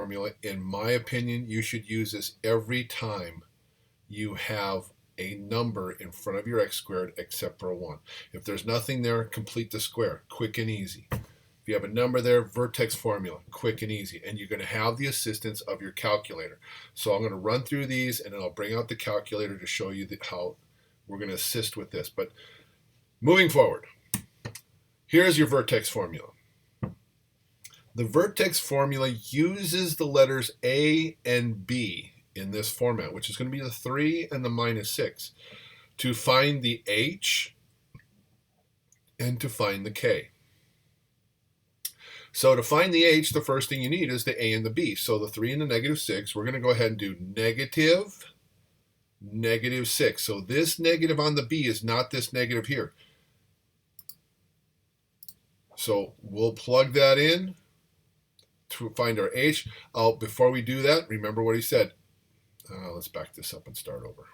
formula. In my opinion, you should use this every time you have a number in front of your x squared except for a 1. If there's nothing there, complete the square, quick and easy. If you have a number there, vertex formula, quick and easy. And you're going to have the assistance of your calculator. So I'm going to run through these and then I'll bring out the calculator to show you how we're going to assist with this. But moving forward, here's your vertex formula. The vertex formula uses the letters A and B in this format, which is going to be the 3 and the -6, to find the H and to find the K. So to find the H, the first thing you need is the A and the B. So the 3 and the -6, we're going to go ahead and do negative, -6. So this negative on the B is not this negative here. So we'll plug that in to find our H. Oh, before we do that, remember what he said. Let's back this up and start over.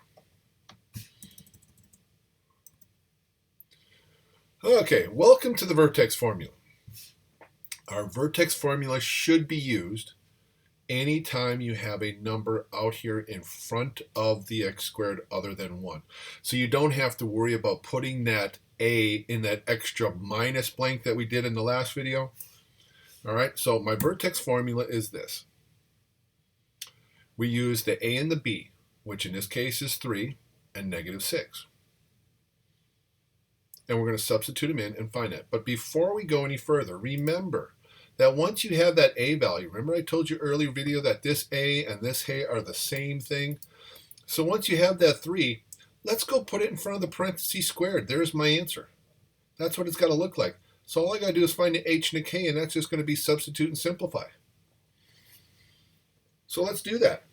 Okay, welcome to the vertex formula. Our vertex formula should be used anytime you have a number out here in front of the x squared other than 1. So you don't have to worry about putting that A in that extra minus blank that we did in the last video. All right, so my vertex formula is this. We use the A and the B, which in this case is 3 and -6. And we're going to substitute them in and find it. But before we go any further, remember that once you have that A value, remember I told you earlier video that this A and this A are the same thing? So once you have that 3, let's go put it in front of the parentheses squared. There's my answer. That's what it's got to look like. So all I got to do is find the H and the K, and that's just going to be substitute and simplify. So let's do that.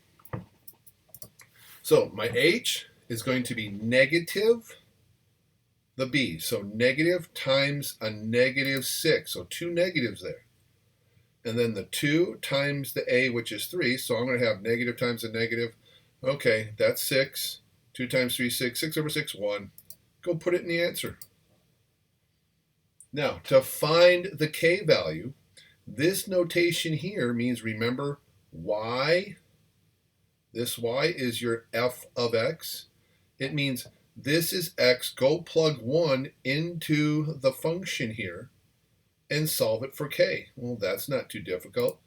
So my H is going to be negative the B. So negative times a -6. So 2 negatives there. And then the 2 times the A, which is 3. So I'm going to have negative times a negative. Okay, that's 6. 2 times 3, 6. 6 over 6, 1. Go put it in the answer. Now, to find the K value, this notation here means, remember, Y. This Y is your f of x. It means this is x. Go plug 1 into the function here and solve it for K. Well, that's not too difficult.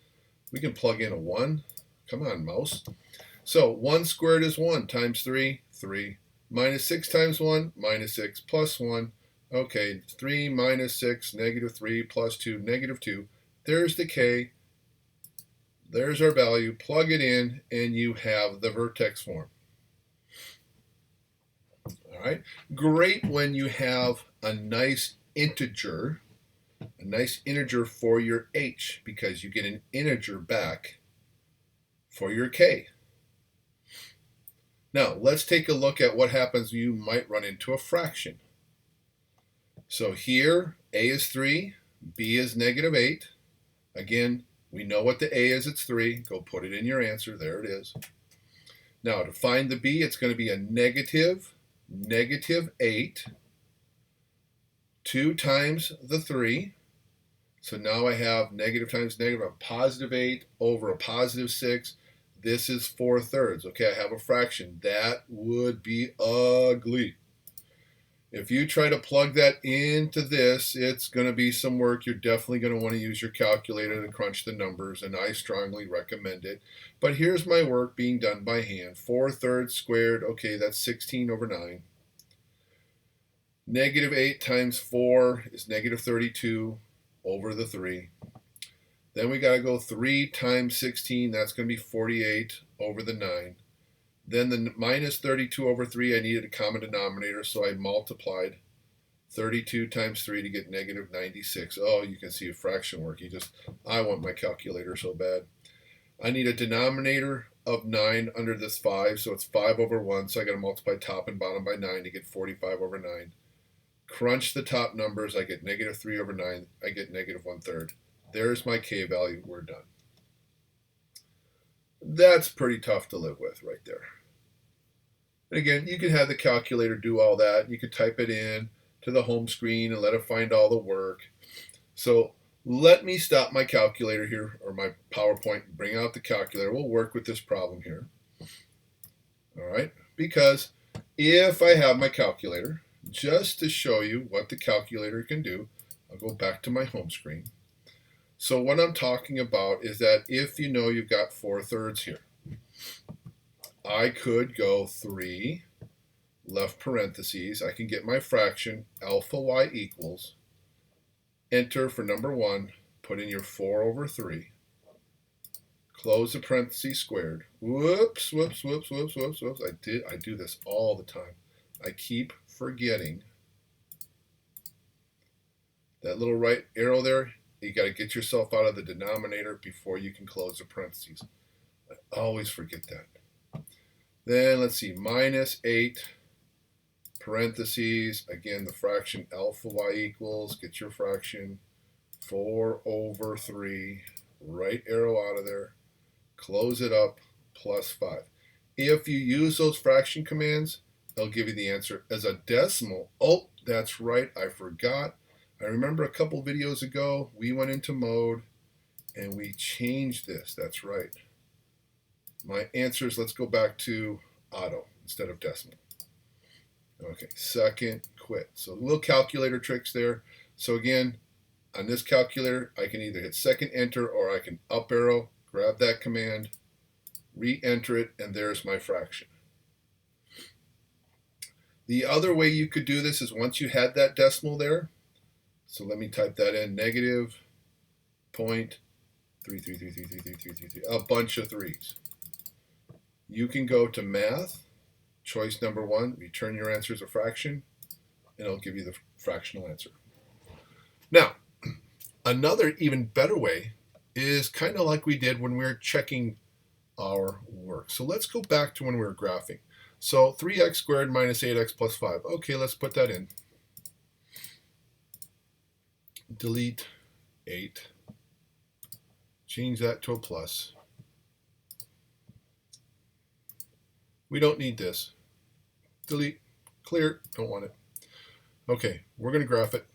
We can plug in a 1. Come on, mouse. So 1 squared is 1 times 3, 3. -6 times 1, -6 plus 1. Okay, 3 -6, -3 plus 2, -2. There's the K. There's our value. Plug it in, and you have the vertex form. All right. Great when you have a nice integer for your H, because you get an integer back for your K. Now, let's take a look at what happens when you might run into a fraction. So here, A is 3, B is -8. Again, we know what the A is, it's 3. Go put it in your answer. There it is. Now, to find the B, it's going to be a -8. 2 times the 3. So now I have negative times negative, a +8 over a +6. This is 4/3. Okay, I have a fraction. That would be ugly. If you try to plug that into this, it's going to be some work. You're definitely going to want to use your calculator to crunch the numbers, and I strongly recommend it. But here's my work being done by hand. 4/3 squared, okay, that's 16 over 9. -8 times 4 is -32 over the 3. Then we got to go 3 times 16, that's going to be 48 over the 9. Then the -32 over 3, I needed a common denominator, so I multiplied 32 times 3 to get -96. Oh, you can see a fraction work. I want my calculator so bad. I need a denominator of 9 under this 5, so it's 5 over 1, so I got to multiply top and bottom by 9 to get 45 over 9. Crunch the top numbers, I get -3 over 9, I get -1/3. There's my K value, we're done. That's pretty tough to live with right there. And again, you can have the calculator do all that. You can type it in to the home screen and let it find all the work. So Let me stop my calculator here, or my PowerPoint, bring out the calculator. We'll work with this problem here. All right, because if I have my calculator, just to show you what the calculator can do, I'll go back to my home screen. So what I'm talking about is that if you know you've got 4/3 here, I could go 3, left parentheses, I can get my fraction, alpha y equals, enter for number 1, put in your 4/3, close the parentheses squared. Whoops. I do this all the time. I keep forgetting that little right arrow there. You got to get yourself out of the denominator before you can close the parentheses. I always forget that. Then let's see, minus 8, parentheses, again the fraction alpha y equals, get your fraction, 4/3, right arrow out of there, close it up, plus 5. If you use those fraction commands, they'll give you the answer as a decimal. Oh, that's right, I forgot. I remember a couple videos ago, we went into mode and we changed this. That's right. My answers, let's go back to auto instead of decimal. Okay, second, quit. So little calculator tricks there. So again, on this calculator, I can either hit second enter or I can up arrow, grab that command, re-enter it, and there's my fraction. The other way you could do this is once you had that decimal there, so let me type that in, negative 0.3333333, a bunch of 3's. You can go to math, choice number 1, return your answer as a fraction, and it'll give you the fractional answer. Now, another even better way is kind of like we did when we were checking our work. So let's go back to when we were graphing. So 3x squared minus 8x plus 5. Okay, let's put that in. Delete 8. Change that to a plus. We don't need this. Delete. Clear. Don't want it. Okay, we're going to graph it.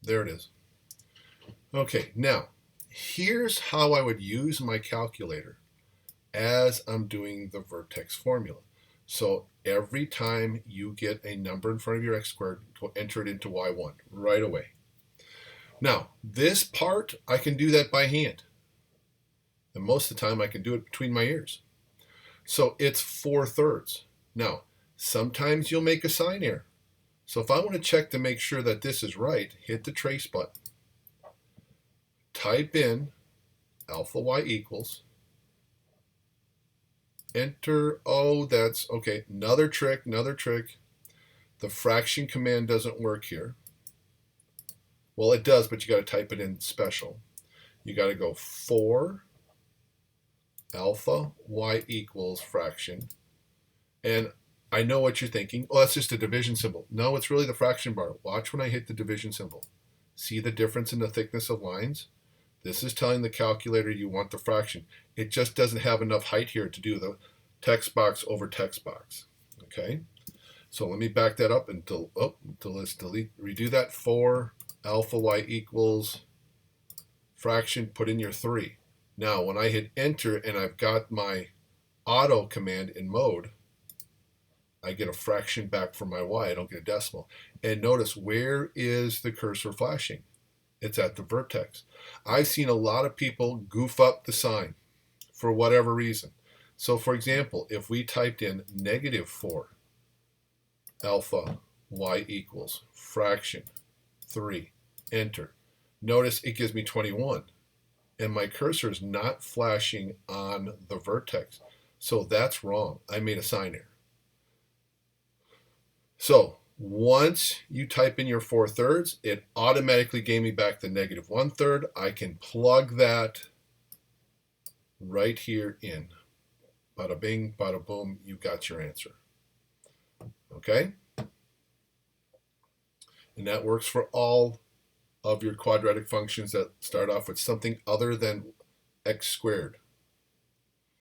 There it is. Okay, now, here's how I would use my calculator as I'm doing the vertex formula. So every time you get a number in front of your x squared, go enter it into y1 right away. Now, this part, I can do that by hand. And most of the time, I can do it between my ears. So it's 4/3. Now, sometimes you'll make a sign error. So if I want to check to make sure that this is right, hit the trace button. Type in alpha y equals. Enter. Oh, that's okay. Another trick. The fraction command doesn't work here. Well, it does, but you got to type it in special. You got to go 4 alpha y equals fraction. And I know what you're thinking. Oh, that's just a division symbol. No, it's really the fraction bar. Watch when I hit the division symbol. See the difference in the thickness of lines? This is telling the calculator you want the fraction. It just doesn't have enough height here to do the text box over text box. Okay? So let me back that up and let's redo that. 4 alpha y equals fraction, put in your 3. Now, when I hit enter and I've got my auto command in mode, I get a fraction back from my y. I don't get a decimal. And notice, where is the cursor flashing? It's at the vertex. I've seen a lot of people goof up the sign for whatever reason. So for example, if we typed in negative 4 alpha y equals fraction 3, enter. Notice it gives me 21. And my cursor is not flashing on the vertex. So that's wrong. I made a sign error. So once you type in your 4/3, it automatically gave me back the negative 1/3. I can plug that right here in. Bada bing, bada boom, you got your answer. Okay? And that works for all of your quadratic functions that start off with something other than x squared.